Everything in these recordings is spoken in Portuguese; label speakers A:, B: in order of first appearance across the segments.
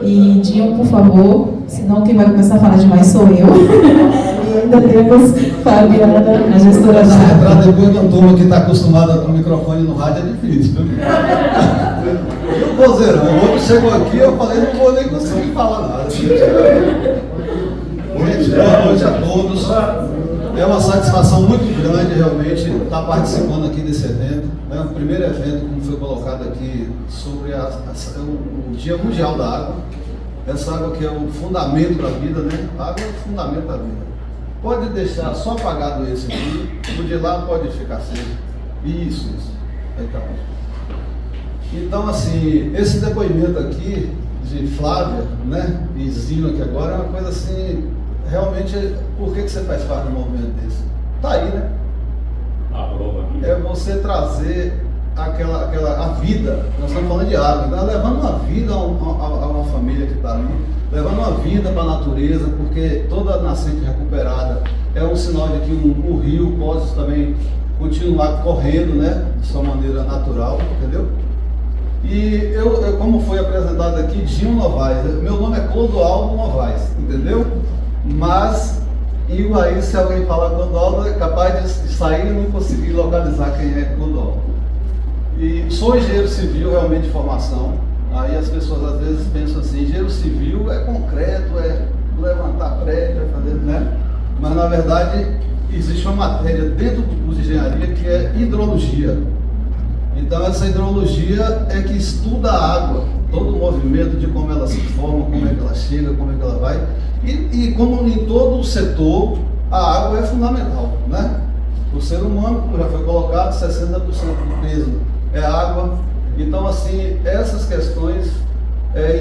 A: E Dinho, por favor, senão quem vai começar a falar demais sou eu. E ainda temos Fabiana, a gestora da...
B: Se entrar depois da turma que está acostumada com o microfone no rádio é difícil. E o vozeirão, o outro chegou aqui, eu falei, não vou nem conseguir falar nada. Gente, boa noite a todos. É uma satisfação muito grande realmente estar participando aqui desse evento. É o primeiro evento, como foi colocado aqui, sobre o Dia Mundial da Água. Essa água que é o fundamento da vida, né? A água é o fundamento da vida. Pode deixar só apagado esse aqui, o de lá pode ficar aceso. Isso. Aí tá. Então, assim, esse depoimento aqui de Flávia, né? E Zinho aqui agora é uma coisa assim, realmente, por que você faz parte de um movimento desse? Tá aí, né? É você trazer a vida, nós estamos falando de água, então, levando uma vida a uma família que está ali, levando uma vida para a natureza, porque toda nascente recuperada é um sinal de que um rio pode também continuar correndo, né, de sua maneira natural, entendeu? E eu como foi apresentado aqui, Dinho Novaes, meu nome é Clodoaldo Novaes, entendeu? Mas, e aí se alguém falar Clodoaldo, é capaz de sair e não conseguir localizar quem é Clodoaldo. E sou engenheiro civil realmente de formação, aí as pessoas às vezes pensam assim, engenheiro civil é concreto, é levantar prédio, é fazer, né? Mas na verdade existe uma matéria dentro do curso de engenharia que é hidrologia. Então essa hidrologia é que estuda a água, todo o movimento de como ela se forma, como é que ela chega, como é que ela vai. E como em todo o setor, a água é fundamental, né? O ser humano, como já foi colocado, 60% do peso é água. Então, assim, essas questões,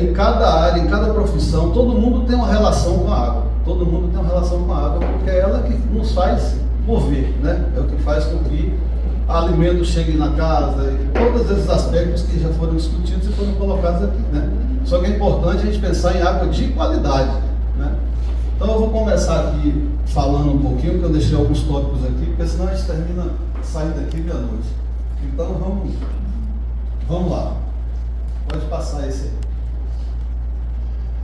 B: em cada área, em cada profissão, todo mundo tem uma relação com a água. Todo mundo tem uma relação com a água, porque é ela que nos faz mover, né? É o que faz com que alimentos cheguem na casa, e todos esses aspectos que já foram discutidos e foram colocados aqui, né? Só que é importante a gente pensar em água de qualidade, né? Então eu vou começar aqui falando um pouquinho, porque eu deixei alguns tópicos aqui, porque senão a gente termina saindo daqui meia-noite. Então vamos lá. Pode passar esse aí.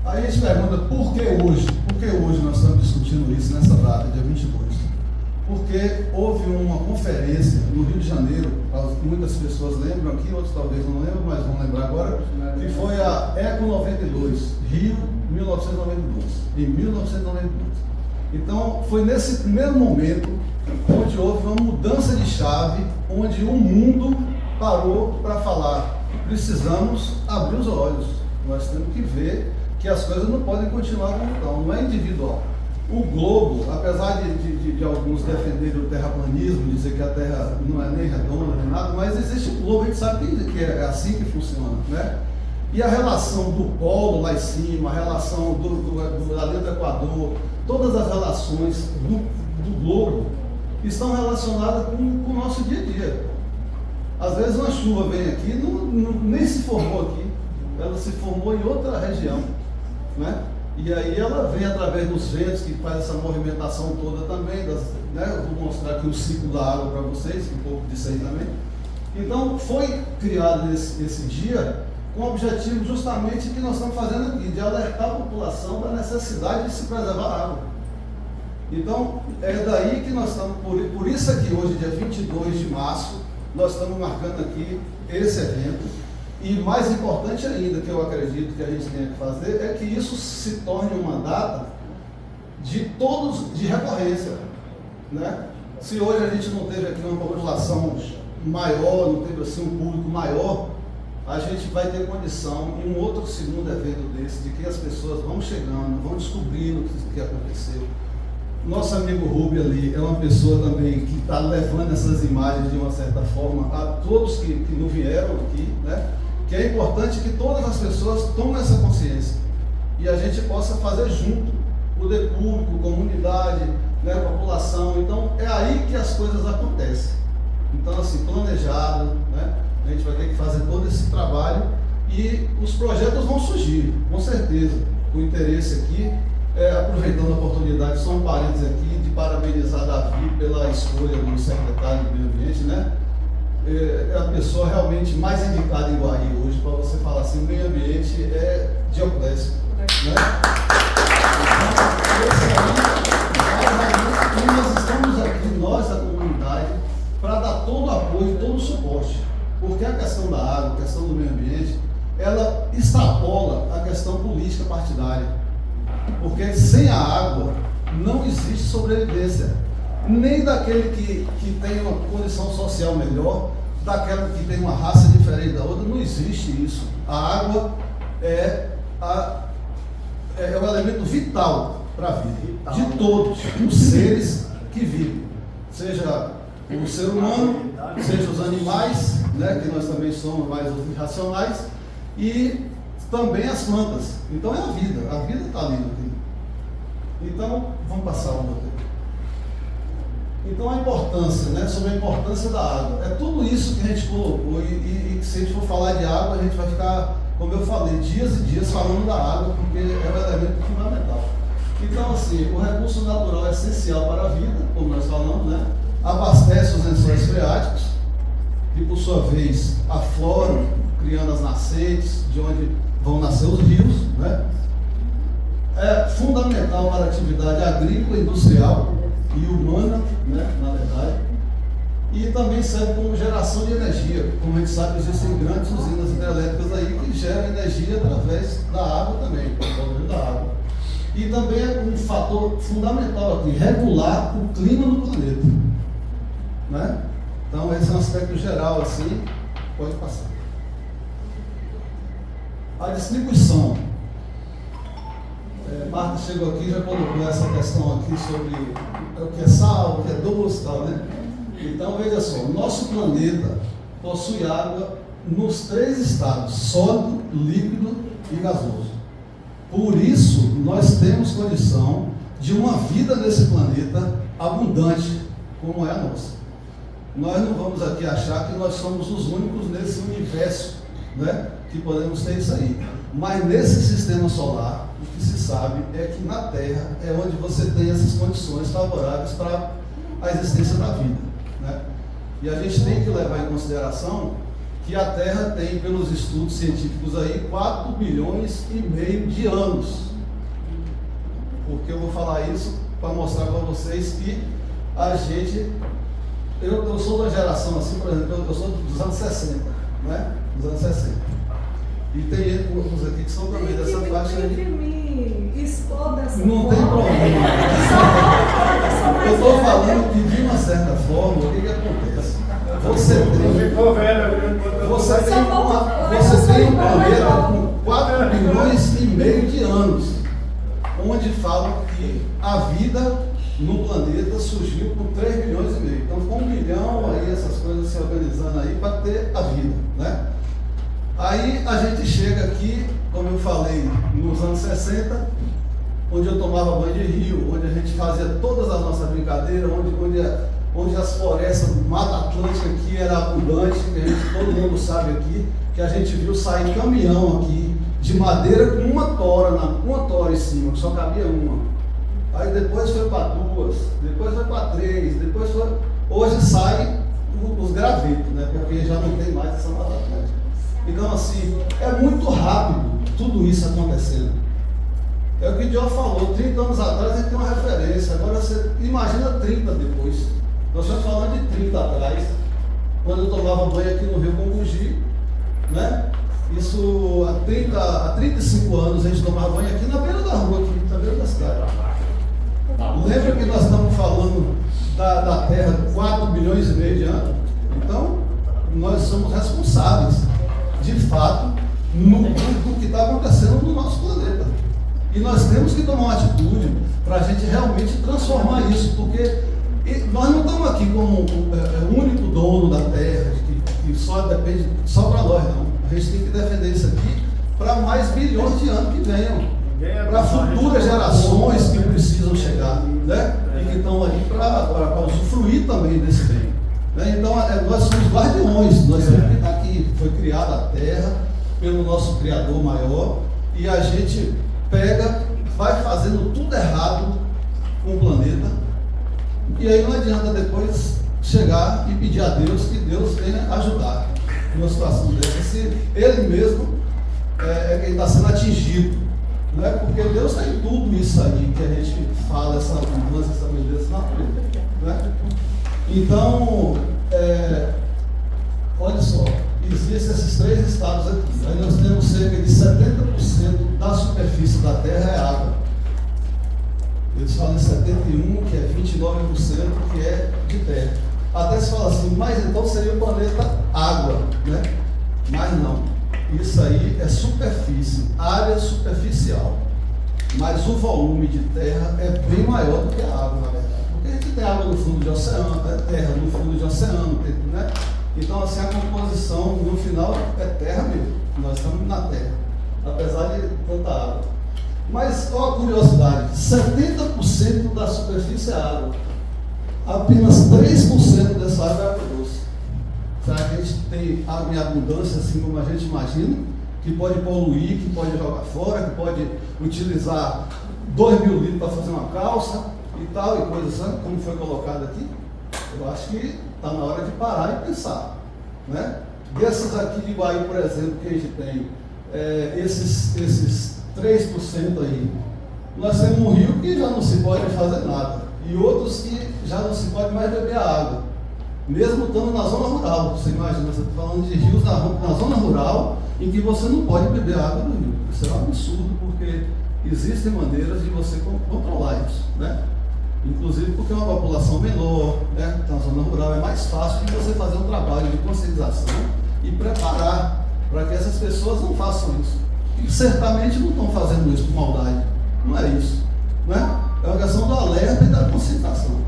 B: Aí a gente pergunta, por que hoje? Por que hoje nós estamos discutindo isso nessa data, dia 22? Porque houve uma conferência no Rio de Janeiro, muitas pessoas lembram aqui, outros talvez não lembram, mas vão lembrar agora, que foi a Eco 92, Rio 1992, em 1992. Então, foi nesse primeiro momento onde houve uma mudança de chave, onde o mundo parou para falar, precisamos abrir os olhos, nós temos que ver que as coisas não podem continuar como estão, não é individual. O globo, apesar de alguns defenderem o terraplanismo, dizer que a Terra não é nem redonda nem nada, mas existe o globo, a gente sabe que é assim que funciona, né? E a relação do polo lá em cima, a relação da linha do Equador, todas as relações do globo estão relacionadas com o nosso dia a dia. Às vezes uma chuva vem aqui, nem se formou aqui, ela se formou em outra região, né? E aí ela vem através dos ventos, que faz essa movimentação toda também, né? Eu vou mostrar aqui o ciclo da água para vocês, um pouco disso aí também. Então foi criado esse dia com o objetivo justamente que nós estamos fazendo aqui, de alertar a população da necessidade de se preservar a água. Então é daí que nós estamos, por isso aqui hoje, dia 22 de março, nós estamos marcando aqui esse evento. E mais importante ainda, que eu acredito que a gente tenha que fazer, é que isso se torne uma data de recorrência, né? Se hoje a gente não teve aqui uma população maior, não teve assim um público maior, a gente vai ter condição em um outro segundo evento desse, de que as pessoas vão chegando, vão descobrindo o que aconteceu. Nosso amigo Rubio ali é uma pessoa também que está levando essas imagens de uma certa forma a todos que não vieram aqui, né? Que é importante que todas as pessoas tomem essa consciência e a gente possa fazer junto, poder público, comunidade, né, população. Então é aí que as coisas acontecem. Então assim, planejado, né, a gente vai ter que fazer todo esse trabalho e os projetos vão surgir, com certeza. O interesse aqui, aproveitando a oportunidade, só um parênteses aqui, de parabenizar Davi pela escolha do secretário do Meio Ambiente, né? É a pessoa realmente mais indicada em Guarri hoje para você falar assim, o meio ambiente é Dioclésio. extrapola a questão política partidária. Porque sem a água não existe sobrevivência. Nem daquele que tem uma condição social melhor, daquela que tem uma raça diferente da outra, não existe isso. A água é o elemento vital para a vida de todos os seres que vivem, seja o ser humano, seja os animais, né, que nós também somos mais racionais, e também as plantas. Então é a vida está ali. Então, vamos passar uma outra. Então a importância, né, sobre a importância da água, é tudo isso que a gente colocou, e se a gente for falar de água, a gente vai ficar, como eu falei, dias e dias falando da água, porque é um elemento fundamental. Então, assim, o recurso natural é essencial para a vida, como nós falamos, né? Abastece os lençóis freáticos, que por sua vez afloram, criando as nascentes, de onde vão nascer os rios, né? É fundamental para a atividade agrícola, industrial e humana, né, na verdade, e também serve como geração de energia. Como a gente sabe, existem grandes usinas hidrelétricas aí que geram energia através da água também, do da água. E também é um fator fundamental aqui, regular o clima do planeta, né? Então esse é um aspecto geral assim, pode passar. A distribuição. Marta chegou aqui e já colocou essa questão aqui sobre o que é sal, o que é doce e tal, né? Então, veja só, o nosso planeta possui água nos 3 estados, sólido, líquido e gasoso. Por isso, nós temos condição de uma vida nesse planeta abundante, como é a nossa. Nós não vamos aqui achar que nós somos os únicos nesse universo, né, que podemos ter isso aí. Mas nesse sistema solar, o que se sabe é que na Terra é onde você tem essas condições favoráveis para a existência da vida, né? E a gente tem que levar em consideração que a Terra tem, pelos estudos científicos aí, 4,5 bilhões de anos. Porque eu vou falar isso para mostrar para vocês que a gente... Eu sou da geração assim, por exemplo, eu sou dos anos 60, né? Dos anos 60. E tem uns aqui que são também dessa faixa aí. Não tem problema. Eu estou falando que, de uma certa forma, o que acontece? Você tem um planeta com 4,5 bilhões de anos, onde falam que a vida no planeta surgiu com 3,5 bilhões. Então ficou 1 bilhão aí, essas coisas se organizando aí para ter a vida, né? Aí a gente chega aqui, como eu falei, nos anos 60, onde eu tomava banho de rio, onde a gente fazia todas as nossas brincadeiras, onde as florestas do Mata Atlântica aqui era abundante, que todo mundo sabe aqui, que a gente viu sair caminhão aqui, de madeira com uma tora em cima, que só cabia uma. Aí depois foi para 2, depois foi para 3, depois foi... Hoje sai os gravetos, né? Porque já não tem mais essa Mata Atlântica. Então, assim, é muito rápido tudo isso acontecendo. É o que o Diogo falou, 30 anos atrás a gente tem uma referência, agora você imagina 30 depois. Nós estamos falando de 30 atrás, quando eu tomava banho aqui no Rio Combugi, né? Isso há 35 anos a gente tomava banho aqui na beira da rua, aqui na beira da cidade. Lembra que nós estamos falando da Terra 4,5 bilhões de anos? Então, nós somos responsáveis, de fato, do que está acontecendo no nosso planeta. E nós temos que tomar uma atitude para a gente realmente transformar isso, porque nós não estamos aqui como o único dono da Terra, que só depende, só para nós, não. A gente tem que defender isso aqui para mais bilhões de anos que venham, para futuras gerações que precisam chegar, né? E que estão ali para usufruir também desse bem. Né? Então, nós somos guardiões, nós temos que estar aqui. Foi criada a Terra pelo nosso Criador maior, e a gente vai fazendo tudo errado com o planeta, e aí não adianta depois chegar e pedir a Deus que Deus venha ajudar numa situação dessa, se Ele mesmo é quem está sendo atingido, não é? Porque Deus tem tudo isso aí que a gente fala, essa mudança, essa beleza na frente, né? Então, olha só, existem esses 3 estados aqui. Aí nós temos cerca de 70% da superfície da Terra é água. Eles falam em 71%, que é 29%, que é de terra. Até se fala assim, mas então seria o planeta água, né? Mas não. Isso aí é superfície, área superficial. Mas o volume de terra é bem maior do que a água, na verdade. Porque a gente tem água no fundo de oceano, terra no fundo de oceano, né? Então, assim, a composição, no final, é terra mesmo. Nós estamos na terra, apesar de tanta água. Mas, olha a curiosidade, 70% da superfície é água. Apenas 3% dessa água é água doce. Será que a gente tem água em abundância, assim como a gente imagina? Que pode poluir, que pode jogar fora, que pode utilizar 2.000 litros para fazer uma calça e tal, e coisa assim, como foi colocado aqui. Eu acho que está na hora de parar e pensar, né? Desses aqui de Iguaí, por exemplo, que a gente tem, esses 3% aí, nós temos um rio que já não se pode fazer nada, e outros que já não se pode mais beber água, mesmo estando na zona rural. Você imagina, você está falando de rios na zona rural, em que você não pode beber água do rio. Isso é um absurdo, porque existem maneiras de você controlar isso, né? Inclusive porque é uma população menor, né? Na zona rural é mais fácil de você fazer um trabalho de conscientização e preparar para que essas pessoas não façam isso. E certamente não estão fazendo isso por maldade. Não é isso, né? É uma questão do alerta e da conscientização.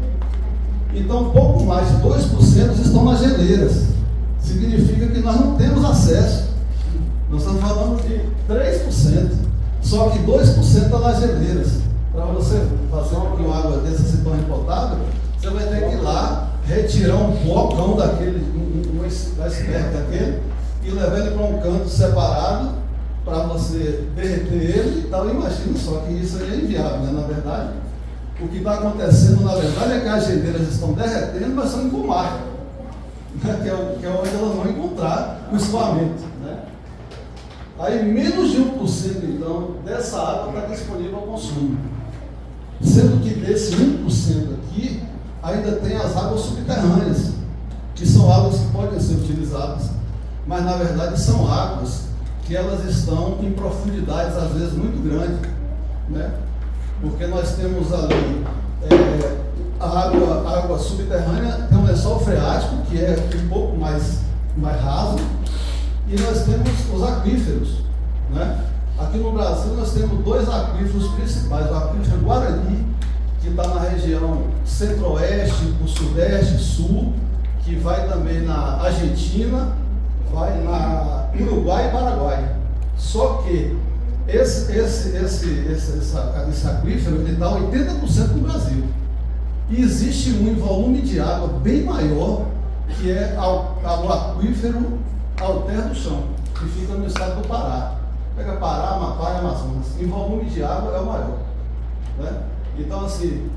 B: Então, pouco mais de 2% estão nas geleiras. Significa que nós não temos acesso. Nós estamos falando de 3%. Só que 2% está nas geleiras. Para você fazer uma água dessa se torne potável, você vai ter que ir lá, retirar um blocão daquele, um iceberg daquele, e levar ele para um canto separado, para você derreter ele e tal. Imagina só que isso aí é inviável, né? Na verdade, o que está acontecendo, na verdade, é que as geleiras estão derretendo, mas são em comarca, né? que é onde elas vão encontrar o escoamento, né? Aí menos de 1%, então, dessa água está disponível ao consumo. Sendo que desse 1% aqui, ainda tem as águas subterrâneas, que são águas que podem ser utilizadas, mas na verdade são águas que elas estão em profundidades às vezes muito grandes, né? Porque nós temos ali a água subterrânea, tem um lençol freático, que é um pouco mais raso, e nós temos os aquíferos, né? Aqui no Brasil nós temos 2 aquíferos principais, o aquífero Guarani, que está na região centro-oeste, o sudeste, sul, que vai também na Argentina, vai na Uruguai e Paraguai. Só que esse aquífero está 80% no Brasil. E existe um volume de água bem maior, que é o aquífero Alter do Chão, que fica no estado do Pará. Pega Pará, Amapá e Amazonas. Em volume de água é o maior, né? Então, assim,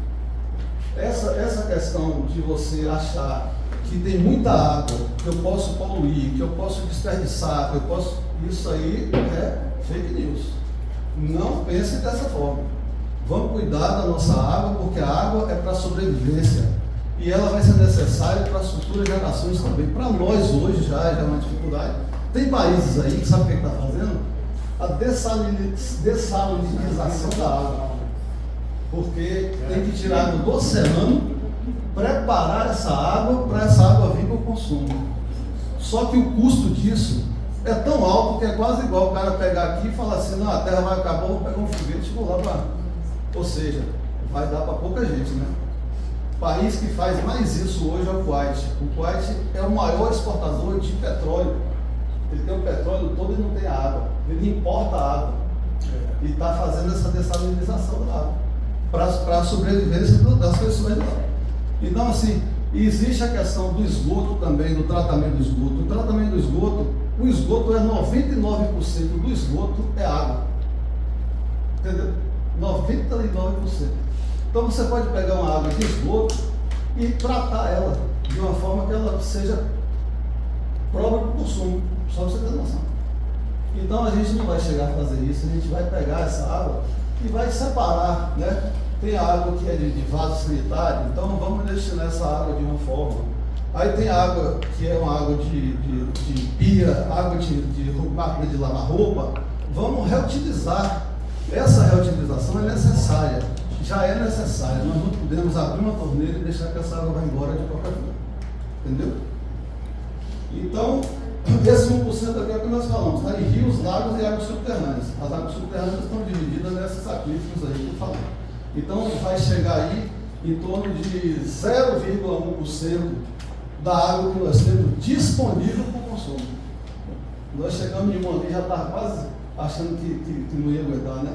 B: essa questão de você achar que tem muita água, que eu posso poluir, que eu posso desperdiçar, que eu posso... Isso aí é fake news. Não pense dessa forma. Vamos cuidar da nossa água, porque a água é para sobrevivência. E ela vai ser necessária para as futuras gerações também. Para nós hoje já é uma dificuldade. Tem países aí que sabe o que está fazendo? A dessalinização da água. Porque tem que tirar do oceano, preparar essa água para essa água vir para o consumo. Só que o custo disso é tão alto que é quase igual o cara pegar aqui e falar assim, não, a terra vai acabar, vou pegar um foguete e vou lá para... Ou seja, vai dar para pouca gente, né? O país que faz mais isso hoje é o Kuwait. O Kuwait é o maior exportador de petróleo. Ele tem o petróleo todo e não tem água. Ele importa água. E está fazendo essa dessalinização da água para a sobrevivência das pessoas de lá. Então, assim, existe a questão do esgoto também, do tratamento do esgoto. O tratamento do esgoto, o esgoto é 99% do esgoto é água. Entendeu? 99%. Então você pode pegar uma água de esgoto e tratar ela de uma forma que ela seja própria para o consumo, só para você ter noção. Então a gente não vai chegar a fazer isso, a gente vai pegar essa água e vai separar, né? Tem a água que é de vaso sanitário, então vamos destinar essa água de uma forma Aí tem água que é uma água de pia, água de máquina de lavar roupa. Vamos reutilizar. Essa reutilização é necessária, já é necessária. Nós não podemos abrir uma torneira e deixar que essa água vá embora de qualquer forma. Entendeu? Então, esse 1% aqui é o que nós falamos, tá? Em rios, lagos e águas subterrâneas. As águas subterrâneas estão divididas nesses aquíferos aí que eu falei. Então, vai chegar aí em torno de 0,1% da água que nós temos disponível para o consumo. Nós chegamos em uma ali, já estava quase achando que não ia aguentar, né?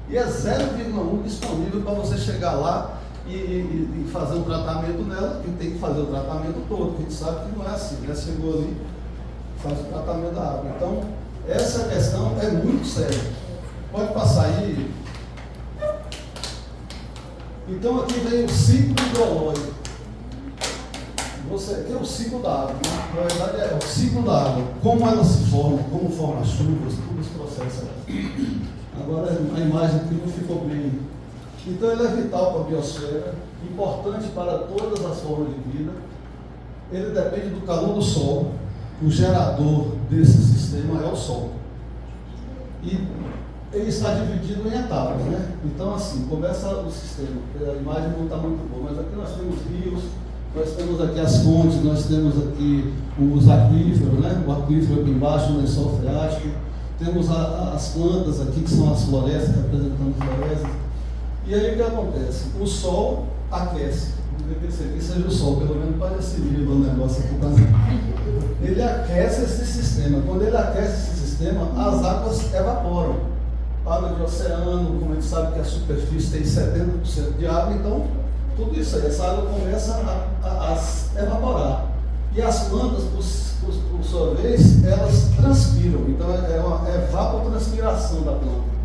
B: E é 0,1 disponível para você chegar lá e fazer um tratamento nela, que tem que fazer o tratamento todo, a gente sabe que não é assim, né? Chegou ali, faz o tratamento da água. Então, essa questão é muito séria. Pode passar aí. Então, aqui vem o ciclo hidrológico. Aqui é o ciclo da água, né? Na verdade, é o ciclo da água. Como ela se forma, como forma as chuvas, tudo esse processo. Agora, a imagem aqui não ficou bem. Então, ele é vital para a biosfera, importante para todas as formas de vida. Ele depende do calor do Sol. O gerador desse sistema é o Sol. E ele está dividido em etapas, né? Então, assim, começa o sistema. A imagem não está muito boa, mas aqui nós temos rios, nós temos aqui as fontes, nós temos aqui os aquíferos, né? O aquífero aqui embaixo, o lençol freático. Temos as plantas aqui, que são as florestas, representando florestas. E aí o que acontece? O Sol aquece. Vamos ver que esse aqui seja o Sol, pelo menos parece vivo o negócio aqui. Ele aquece esse sistema. Quando ele aquece esse sistema, as águas evaporam. Água de oceano, como a gente sabe que a superfície tem 70% de água, então tudo isso aí, essa água começa a evaporar. E as plantas, por sua vez, elas transpiram. Então é uma evapotranspiração da planta.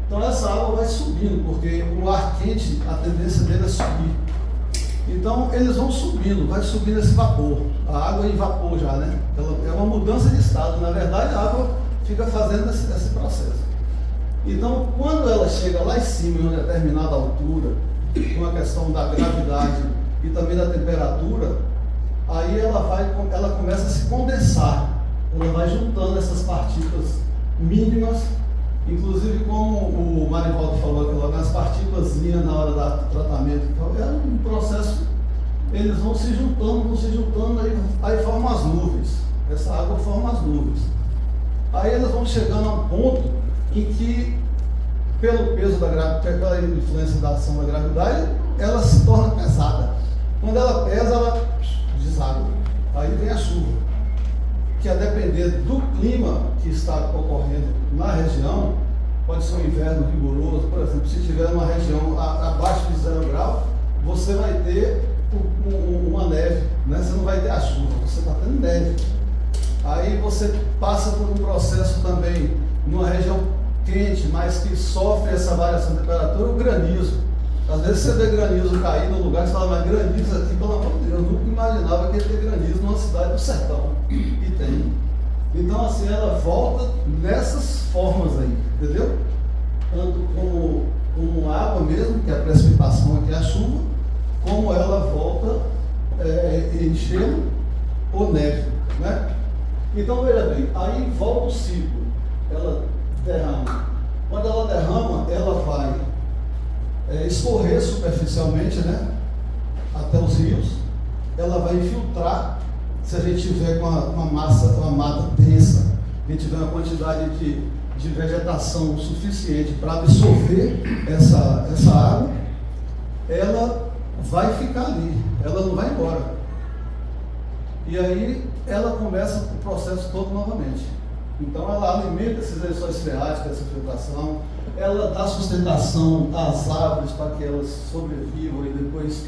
B: Então essa água vai subindo, porque o ar quente, a tendência dele é subir. Então eles vão subindo, vai subindo esse vapor. A água é em vapor já, né? É uma mudança de estado. Na verdade, a água fica fazendo esse processo. Então, quando ela chega lá em cima, em uma determinada altura, com a questão da gravidade e também da temperatura, aí ela começa a se condensar. Ela vai juntando essas partículas mínimas, inclusive como o Marivaldo falou aqui logo, as partículas na hora do tratamento. Então, é um processo, eles vão se juntando, aí formam as nuvens. Essa água forma as nuvens. Aí elas vão chegando a um ponto em que, pelo peso da gravidade, pela influência da ação da gravidade, ela se torna pesada. Quando ela pesa, ela deságua. Aí vem a chuva, que a depender do clima que está ocorrendo na região, pode ser um inverno rigoroso. Por exemplo, se tiver uma região abaixo de 0 grau, você vai ter uma neve, né? Você não vai ter a chuva, você está tendo neve. Aí você passa por um processo também, numa região quente, mas que sofre essa variação de temperatura, o granizo. Às vezes você vê granizo cair no lugar e você fala, mas granizo aqui, pelo amor de Deus, eu nunca imaginava que ia ter granizo numa cidade do sertão. E tem. Então, assim, ela volta nessas formas aí, entendeu? Tanto como água mesmo, que é a precipitação aqui, a chuva, como ela volta em gelo ou neve, né? Então, veja bem, aí volta o ciclo, ela derrama. Quando ela derrama, ela vai escorrer superficialmente, né, até os rios, ela vai infiltrar, se a gente tiver com uma mata densa, a gente tiver uma quantidade de vegetação suficiente para absorver essa água, ela vai ficar ali, ela não vai embora. E aí ela começa o processo todo novamente. Então ela alimenta esses lençóis freáticos, essa filtração, ela dá sustentação às árvores para que elas sobrevivam e depois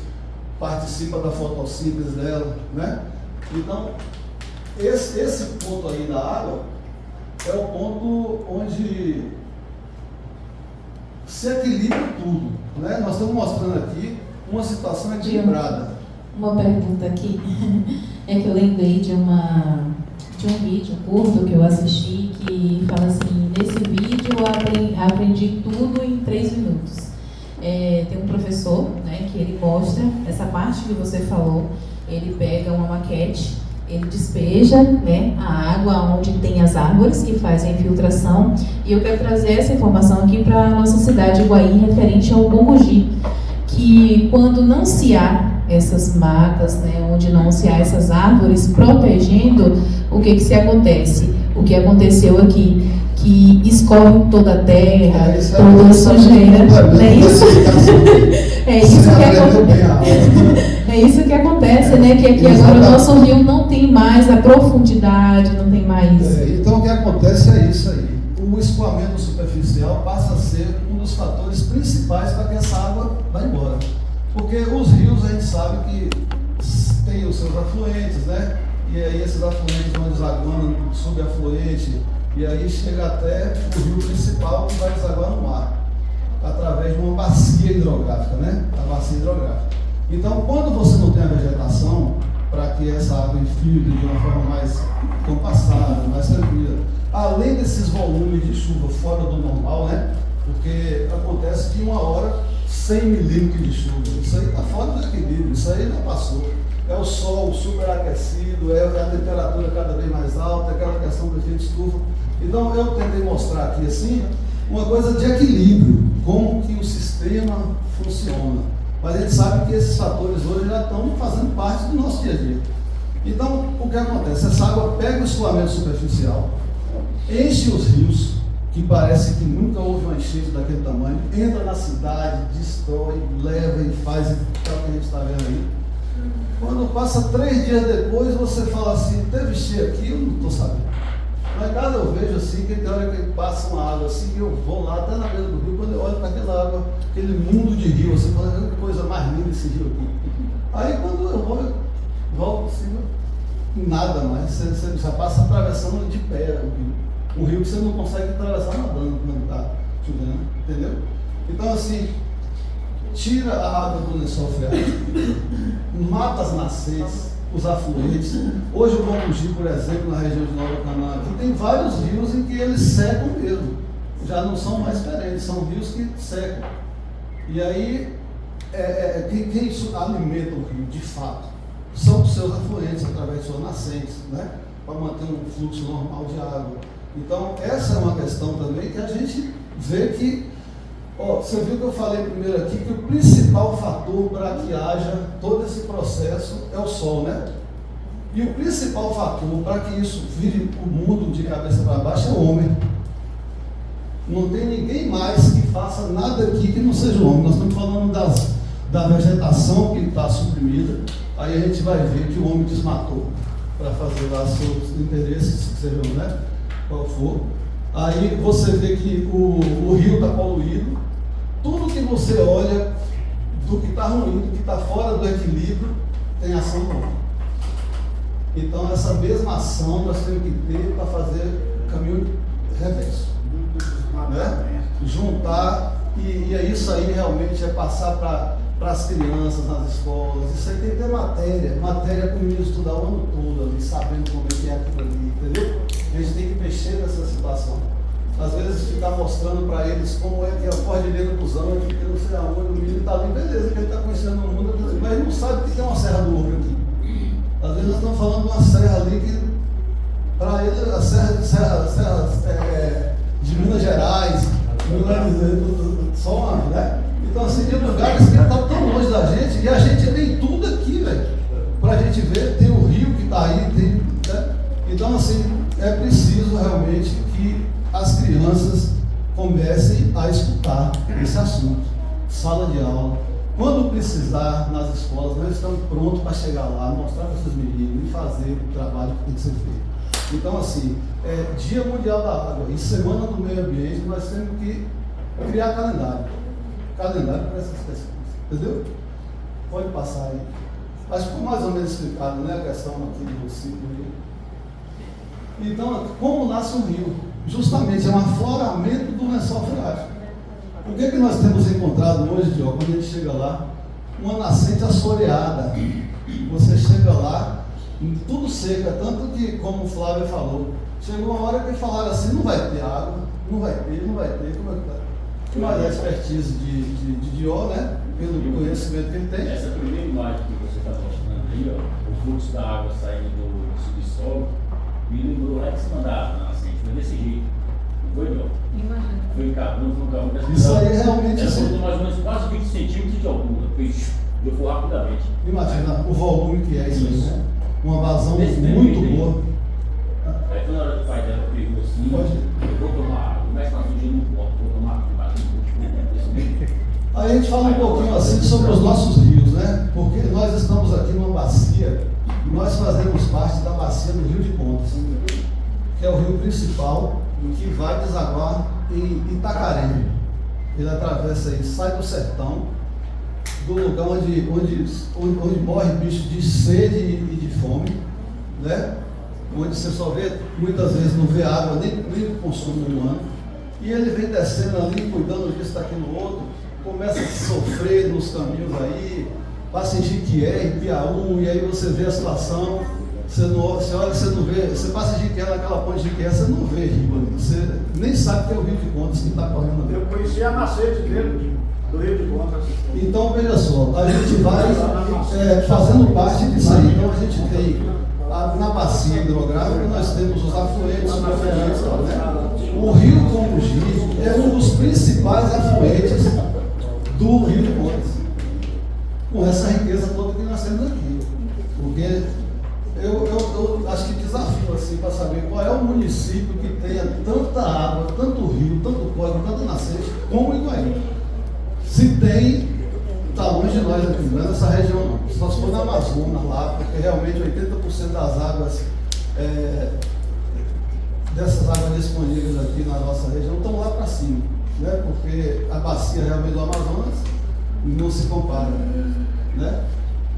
B: participa da fotossíntese dela, né? Então, esse ponto aí da água é o ponto onde se equilibra tudo, né? Nós estamos mostrando aqui uma situação equilibrada.
A: Uma pergunta aqui, é que eu lembrei de um vídeo curto que eu assisti que fala assim, nesse vídeo eu aprendi tudo em 3 minutos. Tem um professor, né, que ele mostra essa parte que você falou, Ele pega uma maquete, ele despeja, né, a água onde tem as árvores que fazem a infiltração. E eu quero trazer essa informação aqui para a nossa cidade de Guaí, referente ao Bombugi, que quando não se há essas matas, né, onde não se há essas árvores protegendo, o que se acontece? O que aconteceu aqui? Que escorre toda a terra, toda a sujeira. Não é isso? É isso que acontece, né? Que aqui agora o nosso rio não tem mais a profundidade, não tem mais.
B: Então o que acontece é isso aí. O escoamento superficial passa a ser um dos fatores principais para que essa água vá embora. Porque os rios a gente sabe que tem os seus afluentes, né? E aí esses afluentes vão desaguando, subafluente, e aí chega até o rio principal que vai desaguar no mar, através de uma bacia hidrográfica, né? A bacia hidrográfica. Então, quando você não tem a vegetação, para que essa água infiltre de uma forma mais compassada, mais tranquila, além desses volumes de chuva fora do normal, né? Porque acontece que uma hora 100 milímetros de chuva, isso aí está fora do equilíbrio, isso aí não passou. É o sol superaquecido, é a temperatura cada vez mais alta, é aquela questão do efeito estufa. Então eu tentei mostrar aqui assim, uma coisa de equilíbrio, como que o sistema funciona. Mas a gente sabe que esses fatores hoje já estão fazendo parte do nosso dia a dia. Então, o que acontece? Essa água pega o escoamento superficial, enche os rios, que parece que nunca houve uma enchente daquele tamanho, entra na cidade, destrói, leva e faz o que a gente está vendo aí. Quando passa 3 dias depois, você fala assim, teve cheio aqui, eu não estou sabendo. Mas cada eu vejo assim, que tem hora que passa uma água assim, que eu vou lá até na beira do rio, quando eu olho para aquela água, aquele mundo de rio, você fala, que coisa mais linda esse rio aqui. Aí quando eu vou, volto assim, nada mais, você já passa atravessando de pé o rio. Um rio que você não consegue atravessar nadando quando está chovendo, entendeu? Então assim, tira a água do lençol freático, mata as nascentes, os afluentes. Hoje o Bombugi, por exemplo, na região de Nova Canaã, aqui tem vários rios em que eles secam mesmo, já não são mais perenes, são rios que secam. E aí, quem alimenta o rio, de fato, são os seus afluentes, através de suas nascentes, né? Para manter um fluxo normal de água. Então, essa é uma questão também que a gente vê que, você viu que eu falei primeiro aqui, que o principal fator para que haja todo esse processo é o sol, né? E o principal fator para que isso vire o mundo de cabeça para baixo é o homem. Não tem ninguém mais que faça nada aqui que não seja o homem. Nós estamos falando da vegetação que está suprimida, aí a gente vai ver que o homem desmatou para fazer lá seus interesses, sejam, né? Qual for. Aí você vê que o rio está poluído. Tudo que você olha do que está ruim, do que está fora do equilíbrio, tem ação do homem. Então essa mesma ação nós temos que ter para fazer o caminho reverso, né? Juntar, e isso aí realmente é passar para as crianças nas escolas. Isso aí tem que ter matéria para o menino estudar o ano todo ali, sabendo como é que é aquilo ali, entendeu? A gente tem que mexer nessa situação. Às vezes ficar mostrando para eles como é que é a Cordilheira dos Andes, que não sei aonde, o menino está ali, beleza, que ele está conhecendo o mundo, mas ele não sabe o que é uma Serra do Ouro aqui. Às vezes nós estamos falando de uma serra ali que, para ele, a serra de Minas Gerais, só, né? Então, assim, tem lugares que estão tão longe da gente, e a gente tem tudo aqui, velho, para a gente ver, tem o rio que está aí, tem, né? Então, assim, é preciso realmente que as crianças comecem a escutar esse assunto. Sala de aula, quando precisar nas escolas, nós estamos prontos para chegar lá, mostrar para esses meninos e fazer o trabalho que tem que ser feito. Então, assim, Dia Mundial da Água e Semana do Meio Ambiente, nós temos que criar calendário para essas questões, entendeu? Pode passar aí. Acho que ficou mais ou menos explicado, né, a questão aqui do ciclo. Então, como nasce um rio? Justamente é um afloramento do lençol freático. O que nós temos encontrado hoje, Diogo, quando a gente chega lá? Uma nascente assoreada. Você chega lá, tudo seca, tanto que, como o Flávio falou, chegou uma hora que falaram assim, não vai ter água, não vai ter, como é que tá? mas a expertise de Dió, né? Pelo conhecimento que ele tem.
C: Essa primeira imagem que você está mostrando aí, ó, o fluxo da água saindo do subsolo, me lembrou lá de cima da nascente, foi desse jeito. Não foi, não?
D: Imagina.
C: Foi cavando, foi um cavando dessa
B: Isso aí realmente.
C: essa foi mais ou menos quase 20 centímetros de altura. Eu fui rapidamente.
B: Imagina o volume que é isso aí, né? Uma vazão
C: Desse
B: muito
C: tempo,
B: boa.
C: Aí foi na hora que o pai dela pegou assim,
B: Pode.
C: eu vou tomar água, mas tá surgindo um copo, vou tomar água, debaixo do desse
B: Aí a gente fala um pouquinho assim sobre os nossos rios, né? Porque nós estamos aqui numa bacia e nós fazemos parte da bacia do Rio de Contas, que é o rio principal que vai desaguar em Itacaré. Ele atravessa aí, sai do sertão, do lugar onde morre bicho de sede e de fome, né? Onde você só vê, muitas vezes não vê água nem o consumo humano. E ele vem descendo ali, cuidando disso, daquilo outro, começa a sofrer nos caminhos aí, passa em Jiquié, em Piauí, e aí você vê a situação, você olha, você não vê, você passa em Jiquié, naquela ponte de Jiquié, você não vê rio ali, você nem sabe que é o Rio de Contas que está correndo ali.
E: Eu conheci a nascente dele, do Rio de Contas.
B: Então, veja só, a gente vai fazendo parte disso aí. Então, a gente tem, na bacia hidrográfica, nós temos os afluentes, né? O Rio Congogi é um dos principais afluentes do Rio de Contas, com essa riqueza toda que nós temos aqui. Porque eu acho que desafio assim para saber qual é o município que tenha tanta água, tanto rio, tanto córrego, tanta nascente como Iguaí. Se tem, está longe de nós aqui, não é nessa região não. Se nós for na Amazonas lá, porque realmente 80% das águas, dessas águas disponíveis aqui na nossa região estão lá para cima, né? Porque a bacia realmente do Amazonas não se compara, né?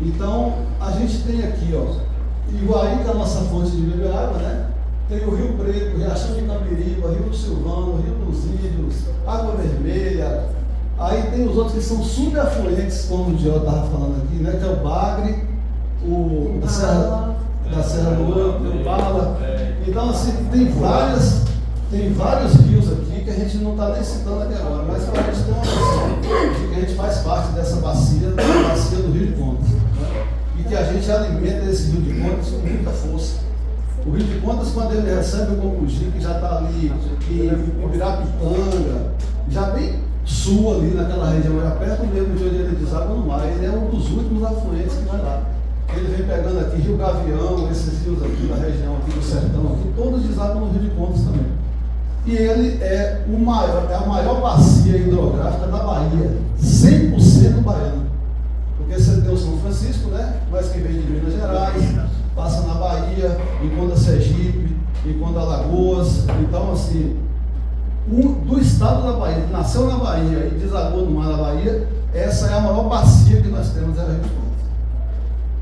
B: Então, a gente tem aqui, ó, Iguaí, que é a nossa fonte de beber água, né? Tem o Rio Preto, Riachão de Camiriba, Rio do Silvano, Rio dos Índios, Água Vermelha. Aí tem os outros que são subafluentes, como o Dió estava falando aqui, né? Que é o Bagre, o da Serra do Ouro, o Bala. Então, assim, tem vários rios aqui que a gente não está nem citando aqui agora, mas para a gente ter uma noção de que a gente faz parte dessa bacia do Rio de Contas, né? E que a gente alimenta esse Rio de Contas com muita força. O Rio de Contas, quando ele recebe o Congogi, que já está ali em Ibirapitanga, já bem sul ali naquela região, já perto mesmo de onde ele deságua no mar, ele é um dos últimos afluentes que vai lá. Ele vem pegando aqui Rio Gavião, esses rios aqui da região, aqui do sertão, aqui, todos deságua no Rio de Contas também. E ele é a maior bacia hidrográfica da Bahia, 100% baiano. Porque você tem o São Francisco, né? Mas que vem de Minas Gerais, passa na Bahia, encontra Sergipe, encontra Alagoas. Então, assim, do estado da Bahia, que nasceu na Bahia e desagou no mar da Bahia, essa é a maior bacia que nós temos, é a Rio de Contas.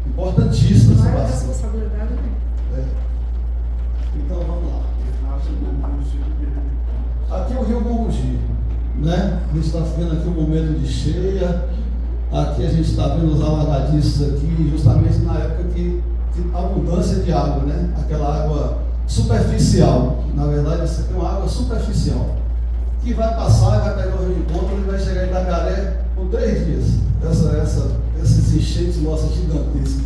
B: Importantíssima essa bacia.
D: Responsabilidade, né?
B: Então, vamos lá. Aqui é o Rio Congogi, né? A gente está vendo aqui um momento de cheia. Aqui a gente está vendo os alagadiços aqui, justamente na época que abundância de água, né? Aquela água superficial. Na verdade, isso aqui é uma água superficial, que vai passar e vai pegar o Rio de Contas e vai chegar em Itacaré com 3 dias. Esses enchentes nossas gigantescas.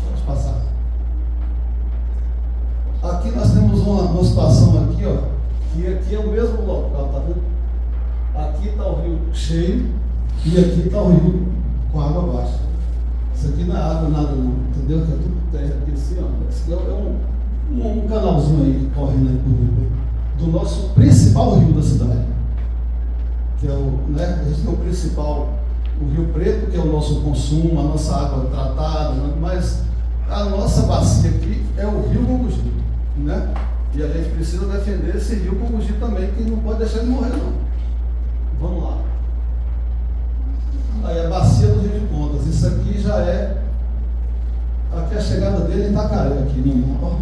B: Pode passar. Aqui nós temos uma situação aqui, ó, que aqui é o mesmo local, tá vendo? Aqui está o rio cheio e aqui está o rio com água baixa. Isso aqui não é água nada não, entendeu? Que é tudo terra aqui assim, ó. Esse aqui é um canalzinho aí correndo aí por rio, do nosso principal rio da cidade. Que é né? A gente tem o principal, o Rio Preto, que é o nosso consumo, a nossa água tratada, né? Mas a nossa bacia aqui é o Rio Congogi, né? E a gente precisa defender esse Rio Congogi também, que não pode deixar ele morrer não. Vamos lá. Aí a bacia do Rio de Contas, isso aqui já é, aqui a chegada dele em Itacaré, aqui no ó.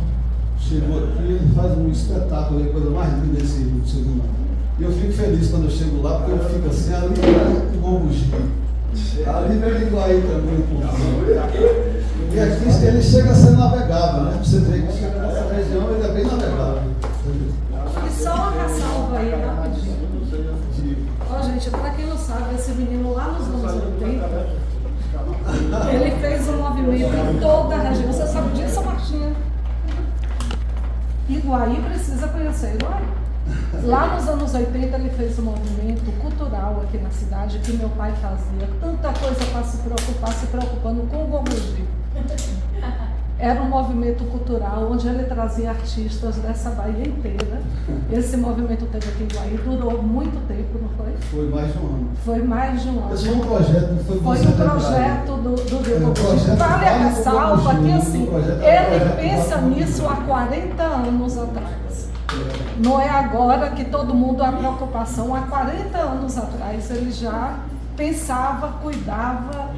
B: Chegou aqui, ele faz um espetáculo aí, coisa mais linda desse rio, chegou lá. E eu fico feliz quando eu chego lá, porque eu fico assim, ali é o Congogi. Ali vem o Iguaí também, e aqui ele chega a ser navegável, né? Você vê que chega nessa região, ele é bem navegável.
D: E só uma ressalva aí, rapidinho. gente, para quem não sabe, esse menino lá nos anos 80, ele fez um movimento em toda a região. Você sabe disso, Martinha? Iguaí precisa conhecer Iguaí. Lá nos anos 80 ele fez um movimento cultural aqui na cidade que meu pai fazia. Tanta coisa para se preocupar, se preocupando com o Gomugi. Era um movimento cultural onde ele trazia artistas dessa Bahia inteira. Esse movimento teve aqui em Iguaí, durou muito tempo, não foi?
B: Foi mais de um ano.
D: Foi mais de um ano.
B: Esse foi um projeto, não foi
D: Foi
B: você
D: um
B: temporário.
D: projeto do Rio Gomugi.
B: projeto
D: Vale a
B: Vale do
D: ressalva
B: Gomugi,
D: que
B: um
D: assim,
B: projeto
D: ele pensa
B: Vale do
D: nisso há 40 anos atrás. Não é agora que todo mundo há preocupação. Há 40 anos atrás ele já pensava, cuidava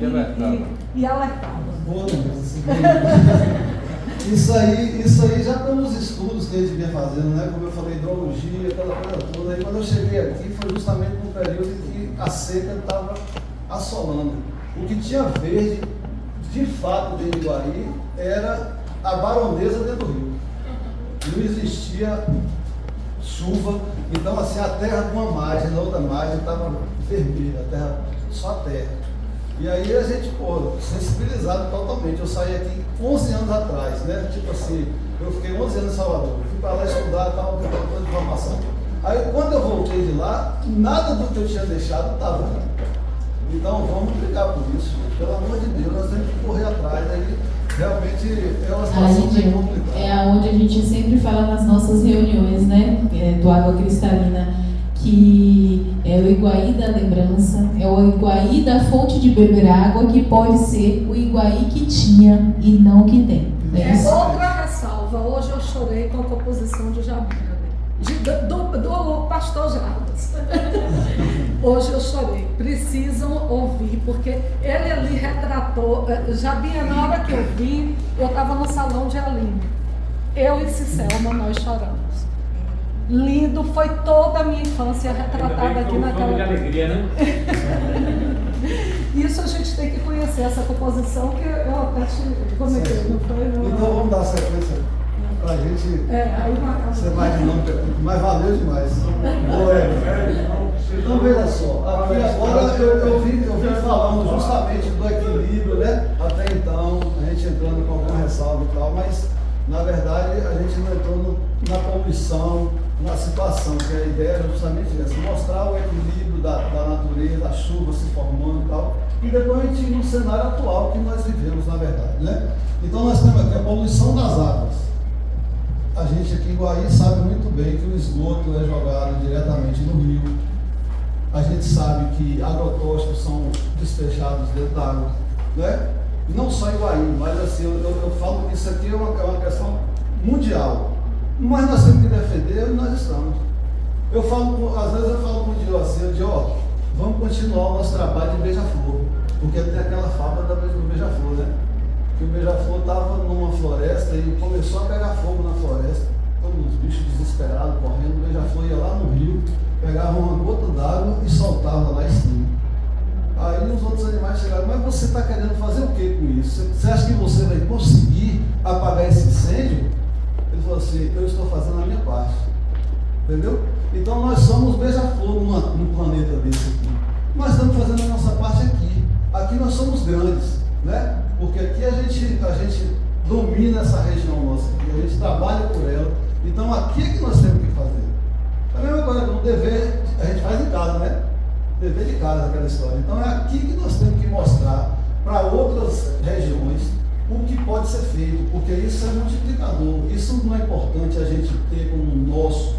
D: e alertava.
B: Boa, isso aí já pelos estudos que a gente vinha fazendo, né? Como eu falei, hidrologia, aquela coisa toda. Aí quando eu cheguei aqui foi justamente no período em que a seca estava assolando. O que tinha verde, de fato, dentro de Iguaí, era a baronesa dentro do rio. Não existia chuva, então assim, a terra de uma margem, na outra margem estava vermelha, a terra, só a terra. E aí a gente, sensibilizado totalmente. Eu saí aqui 11 anos atrás, né? Tipo assim, eu fiquei 11 anos em Salvador, fui para lá estudar e tal, toda informação. Aí quando eu voltei de lá, nada do que eu tinha deixado estava. Então vamos brigar por isso, gente. Pelo amor de Deus, nós temos que correr atrás. Aí realmente é uma situação bem complicada.
A: É onde a gente sempre fala nas nossas reuniões, né? Do Água Cristalina, que é o Iguaí da lembrança, é o Iguaí da fonte de beber água, que pode ser o Iguaí que tinha e não que tem.
D: Outra ressalva, hoje eu chorei com a composição de Jabina, do pastor Jarbas. Hoje eu chorei. Precisam ouvir, porque ele ali retratou. Jabinha, na hora que eu vi, eu estava no salão de Aline. Eu e Cicelma, nós choramos. Lindo, foi toda a minha infância retratada aqui naquela.
C: De alegria, né?
D: Isso a gente tem que conhecer, essa composição que eu até te comentei, não foi?
B: Então vamos dar sequência pra gente.
D: Aí
B: Você vai de novo, mas valeu demais. Então veja só, aqui agora eu vim falando justamente do equilíbrio, né? Até então, a gente entrando com alguma ressalva e tal, mas na verdade a gente não entrou na poluição, na situação, que a ideia era justamente essa, mostrar o equilíbrio da natureza, da chuva se formando e tal, e depois a gente ir no cenário atual que nós vivemos, na verdade, né? Então nós temos aqui a poluição das águas. A gente aqui em Iguaí sabe muito bem que o esgoto é jogado diretamente no rio. A gente sabe que agrotóxicos são despejados dentro da água, né? E não só em Iguaí, mas assim, eu falo que isso aqui é uma questão mundial. Mas nós temos que defender e nós estamos. Às vezes eu falo com o Dio assim, vamos continuar o nosso trabalho de beija-flor. Porque tem aquela fábula do beija-flor, né? Que o beija-flor estava numa floresta e começou a pegar fogo na floresta. Todos os bichos desesperados, correndo, o beija-flor ia lá no rio, pegava uma gota d'água e soltava lá em cima. Aí os outros animais chegaram, mas você está querendo fazer o que com isso? Você acha que você vai conseguir apagar esse incêndio? Ele falou assim, eu estou fazendo a minha parte. Entendeu? Então nós somos beija-flor num planeta desse aqui. Nós estamos fazendo a nossa parte aqui. Aqui nós somos grandes, né? Porque aqui a gente domina essa região nossa, aqui, a gente trabalha por ela. Então aqui é que nós temos que fazer. A mesma coisa que o dever a gente faz em casa, né? Dever de casa, aquela história. Então é aqui que nós temos que mostrar para outras regiões o que pode ser feito, porque isso é multiplicador. Isso não é importante a gente ter como nosso,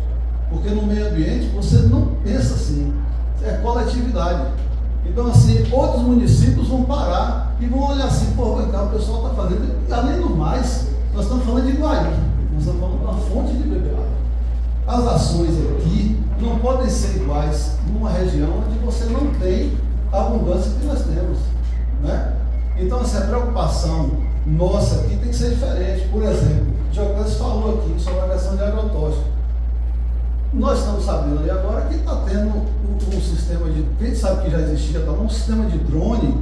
B: porque no meio ambiente você não pensa assim, é coletividade. Então assim, outros municípios vão parar e vão olhar assim, pô, o pessoal está fazendo, e além do mais, nós estamos falando de Iguaí, nós estamos falando de uma fonte de beber água. As ações aqui não podem ser iguais numa região onde você não tem a abundância que nós temos, né? Então assim, a preocupação nossa aqui tem que ser diferente. Por exemplo, o Dioclésio falou aqui sobre a questão de agrotóxico. Nós estamos sabendo aí agora que está tendo um sistema de, a gente sabe que já existia, está um sistema de drone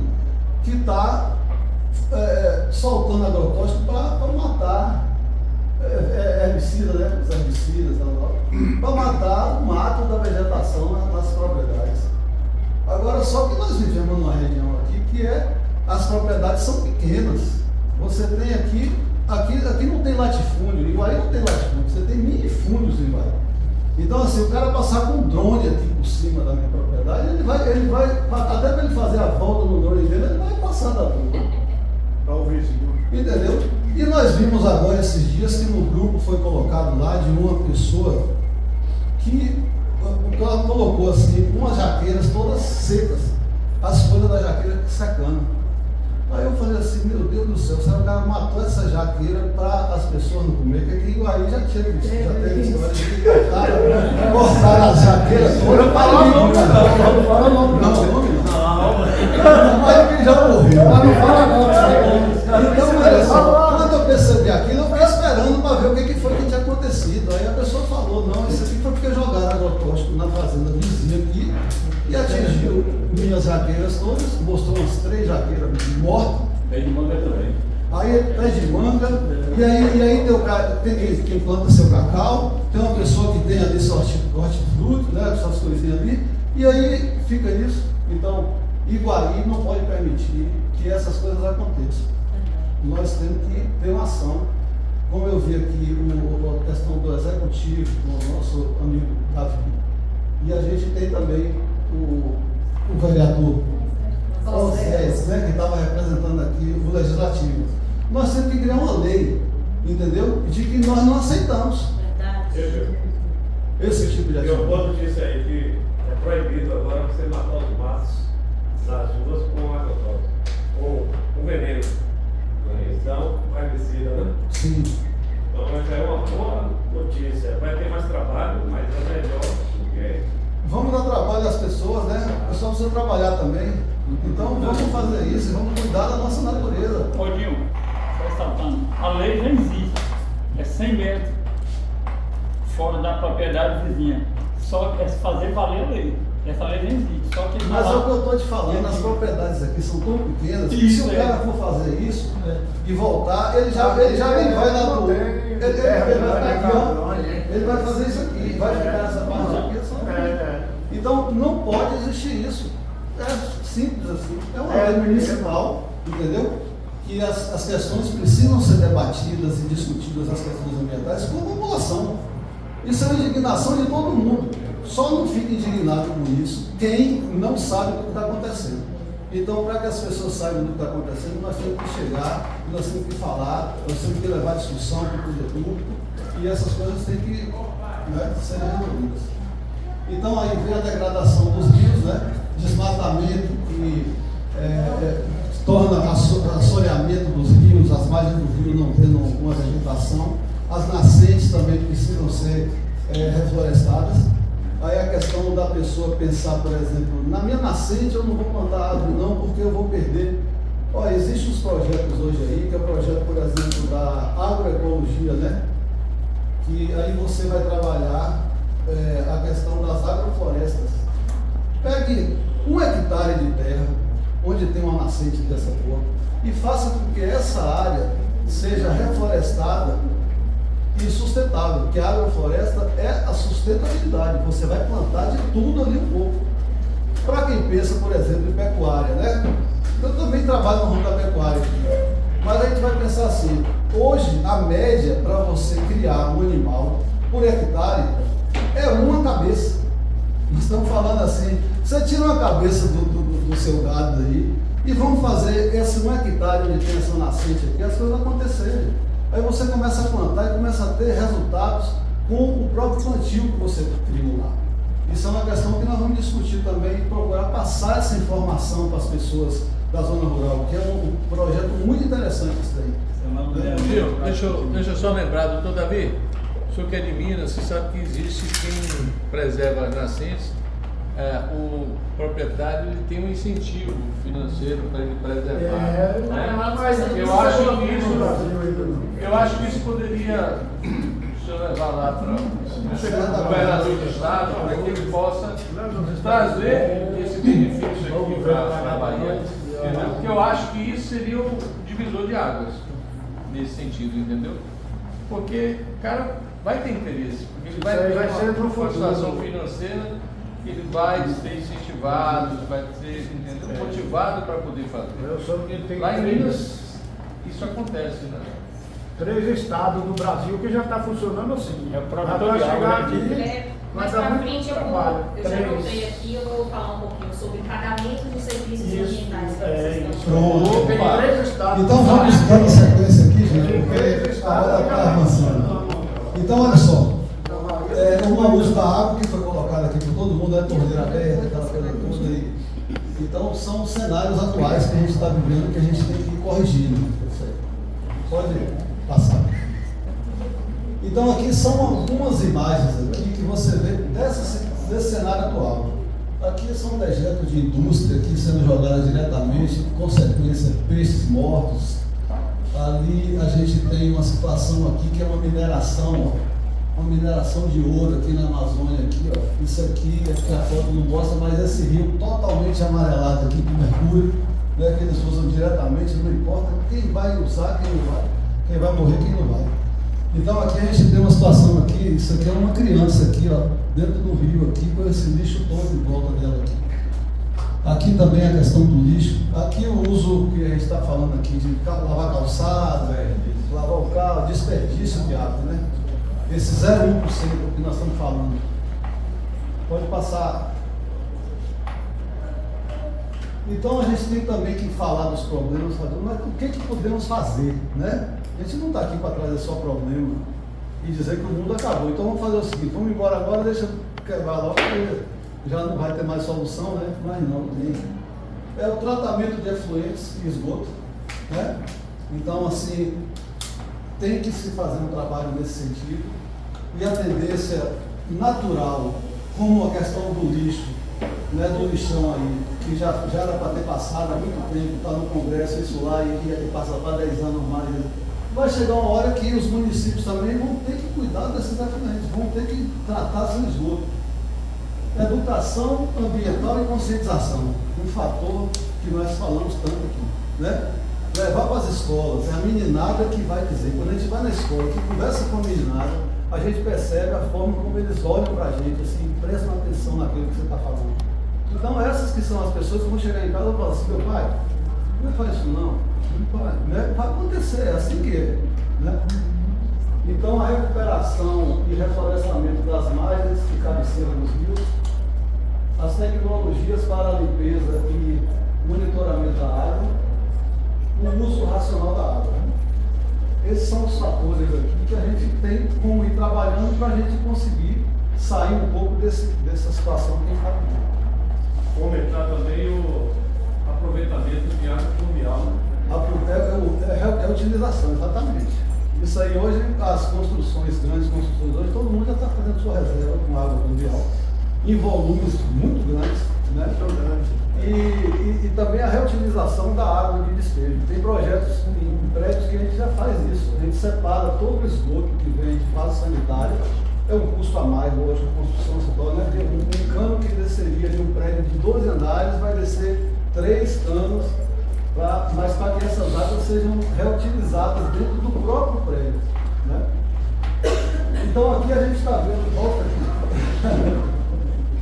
B: que está soltando agrotóxico para matar herbicida, né? Os herbicidas, para matar o mato da vegetação nas propriedades. Agora, só que nós vivemos numa região aqui que as propriedades são pequenas. Você tem aqui não tem latifúndio, em Iguaí não tem latifúndio, você tem minifúndios em Iguaí. Então, assim, o cara passar com um drone aqui por cima da minha propriedade, ele vai até para ele fazer a volta no drone dele, ele vai passar da turma.
E: Para o vizinho.
B: Entendeu? E nós vimos agora esses dias que no grupo foi colocado lá de uma pessoa que ela colocou assim, umas jaqueiras todas secas, as folhas da jaqueira secando. Aí eu falei assim, meu Deus do céu, o cara matou essa jaqueira para as pessoas não comer, que aqui em Iguaí já tinha visto, já teve história de que cortaram as jaqueiras todas. Não fala nome não. Mas ele já morreu. Mas não fala não. Então, olha só, quando eu percebi aquilo, eu fiquei esperando para ver o que foi que tinha acontecido. Aí a pessoa falou, não, isso aqui foi porque jogaram agrotóxico na fazenda vizinha aqui e atingiu minhas jaqueiras todas, mostrou umas 3 jaqueiras mortas.
C: Pé de manga também.
B: Aí pé de manga, e aí tem o cara, tem quem planta seu cacau, tem uma pessoa que tem ali hortifruti, né, essas coisinhas ali, e aí fica isso. Então, Iguaí não pode permitir que essas coisas aconteçam. Nós temos que ter uma ação. Como eu vi aqui a questão do executivo, com o nosso amigo Davi, e a gente tem também o vereador Osés, né, que estava representando aqui o legislativo. Nós temos que criar uma lei, entendeu? De que nós não aceitamos esse tipo de atitude.
F: Eu posso dizer aí que é proibido agora você matar os matos das ruas com agrotóxico, com veneno. Então, herbicida, né?
B: Sim.
F: Então, é uma boa notícia. Vai ter mais trabalho, mas é melhor do que...
B: Vamos dar trabalho às pessoas, né? O pessoal precisa trabalhar também. Então, vamos fazer isso, vamos cuidar da nossa natureza.
G: Ô Dinho, só ressaltando, a lei já existe, é 100 metros fora da propriedade vizinha, só é fazer valer a lei, essa lei já existe, só que...
B: Mas é o que eu estou te falando, as propriedades aqui são tão pequenas que se o cara for fazer isso e voltar, ele já nem vai lá do... Ele vai ficar aqui, ó. Ele vai fazer isso aqui, vai ficar nessa parte aqui. Então, não pode existir isso. É simples assim. É uma lei municipal, entendeu? Que as questões precisam ser debatidas e discutidas, as questões ambientais, com a população. Isso é uma indignação de todo mundo. Só não fica indignado com isso quem não sabe do que está acontecendo. Então, para que as pessoas saibam do que está acontecendo, nós temos que chegar, nós temos que falar, nós temos que levar discussão para o poder público e essas coisas têm que serem resolvidas. Então, aí vem a degradação dos rios, né? Desmatamento que torna assoreamento dos rios, as margens do rio não tendo uma vegetação, as nascentes também precisam ser reflorestadas. Aí a questão da pessoa pensar, por exemplo, na minha nascente eu não vou plantar árvore não, porque eu vou perder. Olha, existem os projetos hoje aí, que é o projeto, por exemplo, da agroecologia, né? Que aí você vai trabalhar a questão das agroflorestas. Pegue 1 hectare de terra, onde tem uma nascente dessa cor, e faça com que essa área seja reflorestada e sustentável, porque a agrofloresta é a sustentabilidade. Você vai plantar de tudo ali um pouco. Para quem pensa, por exemplo, em pecuária, né? Eu também trabalho no ramo da pecuária aqui, mas a gente vai pensar assim, hoje a média para você criar um animal por hectare é 1 cabeça. Nós estamos falando assim, você tira uma cabeça do seu gado aí e vamos fazer esse 1 hectare onde tem essa nascente aqui, as coisas acontecerem. Aí você começa a plantar e começa a ter resultados com o próprio plantio que você criou lá. Isso é uma questão que nós vamos discutir também e procurar passar essa informação para as pessoas da zona rural, que é um projeto muito interessante isso daí.
H: Deixa eu só lembrar, doutor Davi, o senhor que é de Minas, você sabe que existe quem preserva as nascentes, o proprietário ele tem um incentivo financeiro para ele preservar. Eu acho que isso poderia o senhor levar lá para o governador do estado, para que ele possa trazer esse benefício aqui para a Bahia, entendeu? Porque eu acho que isso seria um divisor de águas nesse sentido, entendeu? Porque o cara vai ter interesse, porque ele vai ter uma situação financeira ele vai ser incentivado, vai ser, entendeu? Motivado para poder fazer.
E: Eu soube que tem
H: Lá em Minas, isso acontece, né?
E: 3 estados do Brasil que já está funcionando assim.
G: É o
E: Para
G: produtor
E: chegar
G: de água,
E: aqui,
I: Mais
E: vai dar
I: pra
E: muito
I: frente
E: trabalho.
I: eu já anotei aqui, eu vou falar um pouquinho sobre pagamento dos serviços ambientais que vocês estão
B: Pronto.
E: Tem 3 estados.
B: Então vamos dar sequência aqui, gente, porque a hora está avançando. Então, olha só. O uso da água que foi colocado aqui por todo mundo, torneira aberta, aquela coisa toda aí. Então, são cenários atuais que a gente está vivendo, que a gente tem que ir corrigindo. Pode passar. Então, aqui são algumas imagens aqui que você vê desse cenário atual. Aqui são dejetos de indústria aqui sendo jogados diretamente, consequência, peixes mortos. Ali a gente tem uma situação aqui que é uma mineração, uma mineração de ouro aqui na Amazônia, aqui, ó. Isso aqui, acho que a foto não mostra, mas esse rio totalmente amarelado aqui com mercúrio, né, que eles usam diretamente, não importa quem vai usar, quem não vai, quem vai morrer, quem não vai. Então aqui a gente tem uma situação aqui, isso aqui é uma criança aqui, ó, dentro do rio aqui, com esse lixo todo em volta dela aqui. Aqui também a questão do lixo, aqui o uso que a gente está falando aqui de lavar calçada, lavar o carro, desperdício de água, né? Esse 0,1% que nós estamos falando. Pode passar. Então a gente tem também que falar dos problemas, mas o que podemos fazer, né? A gente não está aqui para trazer só problema e dizer que o mundo acabou. Então vamos fazer o seguinte, vamos embora agora, deixa eu quebrar logo, porque já não vai ter mais solução, né? Mas não tem. É o tratamento de efluentes e esgoto, né? Então, assim, tem que se fazer um trabalho nesse sentido. E a tendência natural, como a questão do lixo, né, do lixão aí, que já era para ter passado há muito tempo, está no Congresso isso lá e ia ter passado para 10 anos mais. Vai chegar uma hora que os municípios também vão ter que cuidar desses efluentes, vão ter que tratar seu esgoto. Educação ambiental e conscientização, um fator que nós falamos tanto aqui, né? Levar para as escolas, é a meninada que vai dizer, quando a gente vai na escola, que conversa com a meninada, a gente percebe a forma como eles olham para a gente, assim, prestam atenção naquilo que você está falando. Então essas que são as pessoas que vão chegar em casa e falar assim, meu pai, não faz isso não, pai, né? Vai acontecer, é assim que é, né? Então a recuperação e reflorestamento das margens que cabeceiram nos rios, as tecnologias para a limpeza e monitoramento da água, o uso racional da água. Esses são os fatores aqui que a gente tem como ir trabalhando para a gente conseguir sair um pouco dessa situação que a gente está vivendo.
F: Aumentar também o aproveitamento de água pluvial.
B: É a utilização, exatamente. Isso aí hoje, as construções, grandes construções, hoje todo mundo já está fazendo sua reserva com água pluvial, em volumes muito grandes, né? E também a reutilização da água de despejo. Tem projetos em prédios que a gente já faz isso. A gente separa todo o esgoto que vem de vaso sanitário. É um custo a mais, hoje, a construção se torna, né? Um cano que desceria de um prédio de 12 andares vai descer 3 canos, mas para que essas águas sejam reutilizadas dentro do próprio prédio, né? Então aqui a gente está vendo, volta aqui.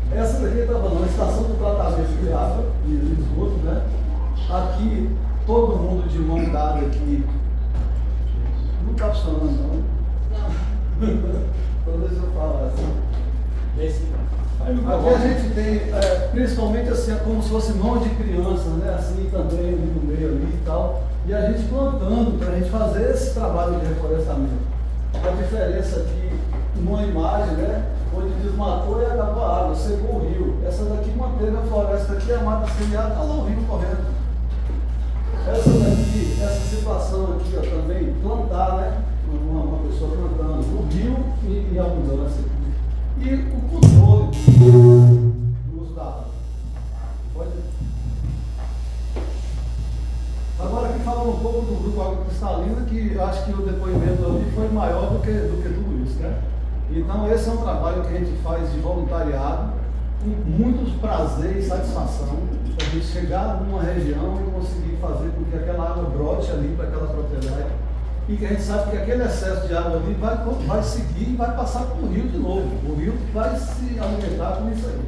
B: Essa daqui está falando, a estação de tratamento de água e de esgoto, né? Aqui, todo mundo de mão dada aqui. Não está funcionando, não. Toda vez eu falo assim. Aqui a gente tem, principalmente assim, como se fosse mão de criança, né? Assim também, ali no meio ali e tal. E a gente plantando para a gente fazer esse trabalho de reflorestamento. A diferença aqui, numa imagem, né? Onde desmatou e acabou a água, secou o rio. Essa daqui manteve a floresta aqui, a mata semeada, está lá o rio correndo. Essa daqui, essa situação aqui, ó, também, plantar, né? Uma pessoa plantando o rio e a abundância. E o controle do uso da água. Pode? Agora aqui falando um pouco do grupo Água Cristalina, que eu acho que o depoimento ali foi maior do que tudo isso, né? Então esse é um trabalho que a gente faz de voluntariado, com muito prazer e satisfação, para a gente chegar numa região e conseguir fazer com que aquela água brote ali para aquela propriedade, e que a gente sabe que aquele excesso de água ali vai seguir e vai passar para o rio de novo. O rio vai se alimentar com isso aí.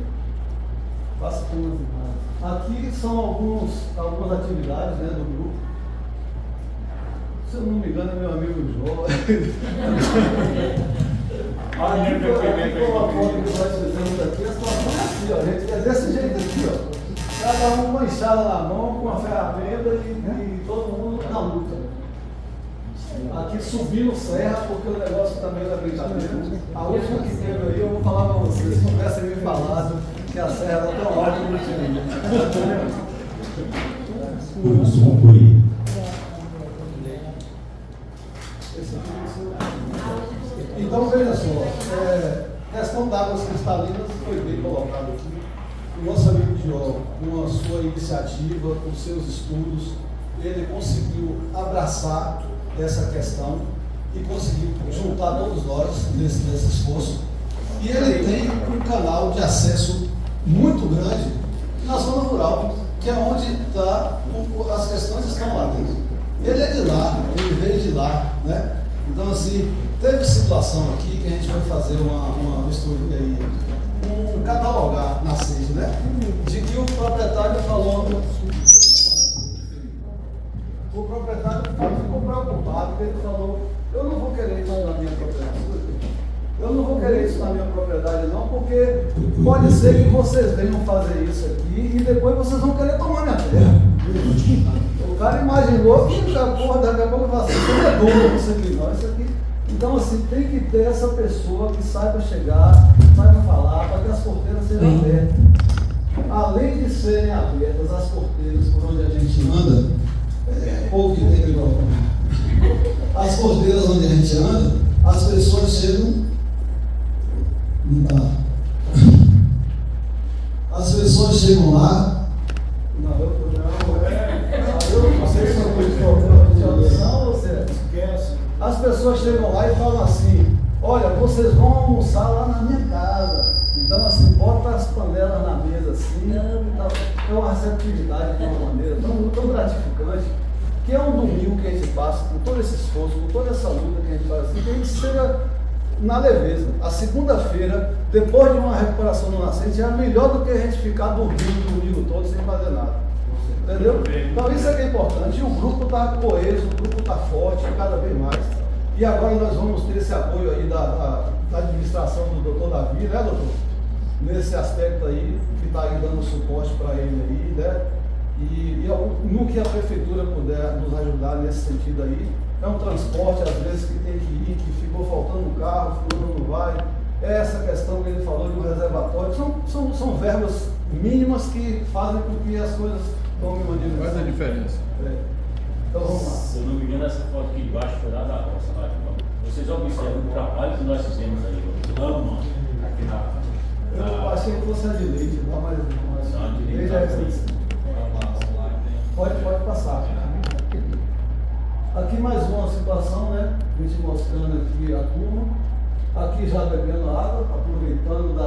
B: Aqui são algumas atividades, né, do grupo. Se eu não me engano, é meu amigo João. Aqui com a foto que nós fizemos aqui, a situação é assim, ó, gente, é desse jeito aqui, ó. Cada um uma enxada na mão, com uma ferramenta e todo mundo na luta. Aqui subindo serra, porque o negócio também não é brincadeira. A última que teve aí, eu vou falar para vocês, se tivessem me falado que a serra era tão alta que não tinha.
J: Vamos concluir.
B: Então, veja só, questão de águas cristalinas foi bem colocado aqui. O nosso amigo Diogo, com a sua iniciativa, com seus estudos, ele conseguiu abraçar essa questão e conseguiu juntar todos nós nesse esforço. E ele tem um canal de acesso muito grande na zona rural, que é onde as questões estão lá dentro. Ele é de lá, ele veio de lá, né? Então, assim, teve situação aqui que a gente foi fazer uma estudo aí, catalogar na sede, né? De que o proprietário falou, o proprietário ficou preocupado, porque ele falou, eu não vou querer isso na minha propriedade. Eu não vou querer isso na minha propriedade não, porque pode ser que vocês venham fazer isso aqui e depois vocês vão querer tomar minha terra. O cara imaginou que daqui a pouco vai ser, isso é dono, isso aqui não, isso aqui. Então, assim, tem que ter essa pessoa que saiba chegar, saiba falar, para que as porteiras sejam abertas. Além de serem abertas as porteiras por onde a gente anda, pouco que tem microfone. As porteiras onde a gente anda, as pessoas chegam. Não dá. As pessoas chegam lá. Eu não sei se eu estou ou você esquece. As pessoas chegam lá e falam assim, olha, vocês vão almoçar lá na minha casa. Então, assim, bota as panelas na mesa assim, é uma receptividade de uma maneira tão gratificante, que é um domingo que a gente passa, com todo esse esforço, com toda essa luta que a gente faz assim, que a gente chega na leveza. A segunda-feira, depois de uma recuperação no nascente, é melhor do que a gente ficar dormindo o domingo todo sem fazer nada. Entendeu? Então isso é que é importante. E o grupo está coeso, o grupo está forte cada vez mais. E agora nós vamos ter esse apoio aí da administração do doutor Davi, né, doutor? Nesse aspecto aí, que está aí dando suporte para ele aí, né? E no que a prefeitura puder nos ajudar nesse sentido aí, é um transporte, às vezes, que tem que ir, que ficou faltando um carro, fulano não vai. É essa questão que ele falou de um reservatório. São verbas mínimas que fazem com que as coisas tomem uma dimensão.
H: Faz a diferença.
B: Então vamos lá.
C: Se eu não me engano, essa foto aqui de baixo foi lá da roça, lá. Vocês observam o trabalho que nós fizemos aí, mano, aqui na...
B: Eu achei que fosse a de leite, não, mas
C: Não, de leite.
B: Pode passar. Aqui mais uma situação, né? A gente mostrando aqui a turma. Aqui já bebendo água, aproveitando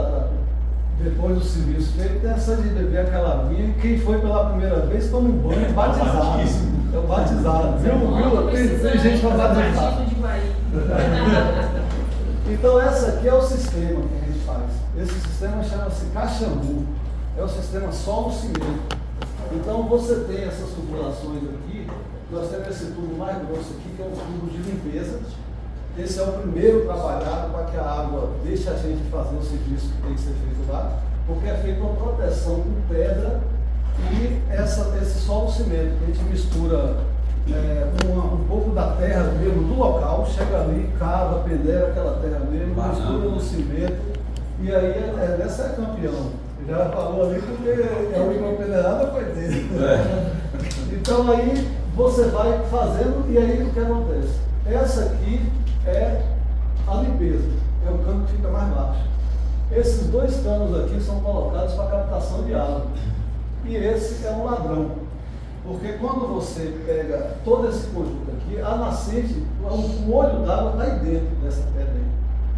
B: depois do serviço feito, tem essa de beber aquela aguinha. Quem foi pela primeira vez toma um banho batizado. É o batizado. Viu? Tem gente para batizar. Então essa aqui é o sistema que a gente faz. Esse sistema chama-se Caxambu. É o sistema solo-cimento. Então você tem essas tubulações aqui. Nós temos esse tubo mais grosso aqui, que é um tubo de limpeza. Esse é o primeiro trabalhado para que a água deixe a gente fazer o serviço que tem que ser feito lá, porque é feita uma proteção com pedra e esse solo-cimento, que a gente mistura um pouco da terra mesmo, do local, chega ali, cava, peneira aquela terra mesmo, mistura no cimento, e aí essa é campeão. Já falou ali porque a última peneirada foi dele. Então aí você vai fazendo e aí o que acontece? Essa aqui é a limpeza, é o cano que fica mais baixo. Esses dois canos aqui são colocados para captação de água. E esse é um ladrão. Porque quando você pega todo esse conjunto aqui, a nascente, o olho d'água está aí dentro dessa pedra aí.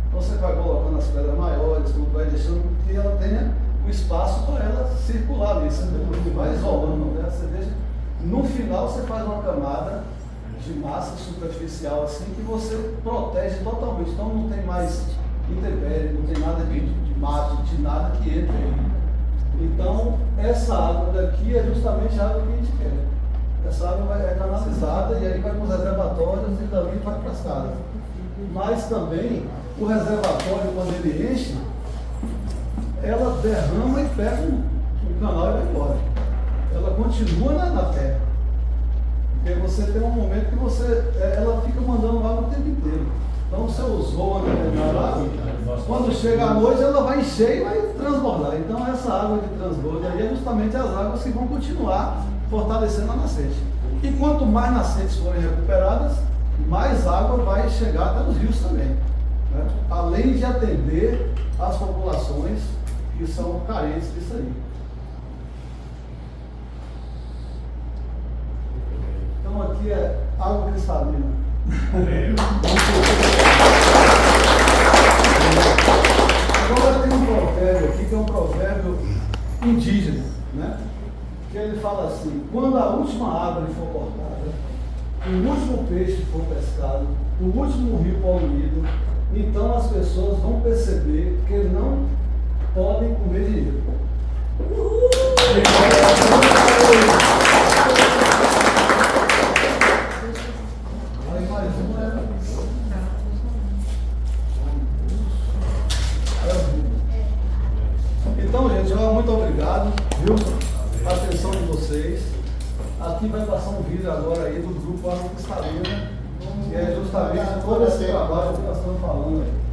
B: Então você vai colocando as pedras maiores, vai deixando que ela tenha o espaço para ela circular ali. Você vai isolando, né? Você deixa. No final você faz uma camada de massa superficial assim que você protege totalmente. Então não tem mais intempérie, não tem nada de mato, de nada que entre aí. Então, essa água daqui é justamente a água que a gente quer. Essa água é canalizada e aí vai para os reservatórios e dali vai para as casas. Mas também, o reservatório, quando ele enche, ela derrama e pega o canal e vai embora. Ela continua na terra. Porque você tem um momento que ela fica mandando água o tempo inteiro. Então você usou uma determinada água, quando chega à noite ela vai encher e vai transbordar. Então essa água de transbordo aí é justamente as águas que vão continuar fortalecendo a nascente. E quanto mais nascentes forem recuperadas, mais água vai chegar até os rios também, né? Além de atender as populações que são carentes disso aí. Então aqui é água cristalina. Agora tem um provérbio aqui que é um provérbio indígena, né? Que ele fala assim: quando a última árvore for cortada, o último peixe for pescado, o último rio poluído, então as pessoas vão perceber que não podem comer dinheiro. Então, gente, muito obrigado, viu? A atenção de vocês. Aqui vai passar um vídeo agora aí do grupo Água Cristalina, que é justamente todo esse trabalho que nós estamos falando aí.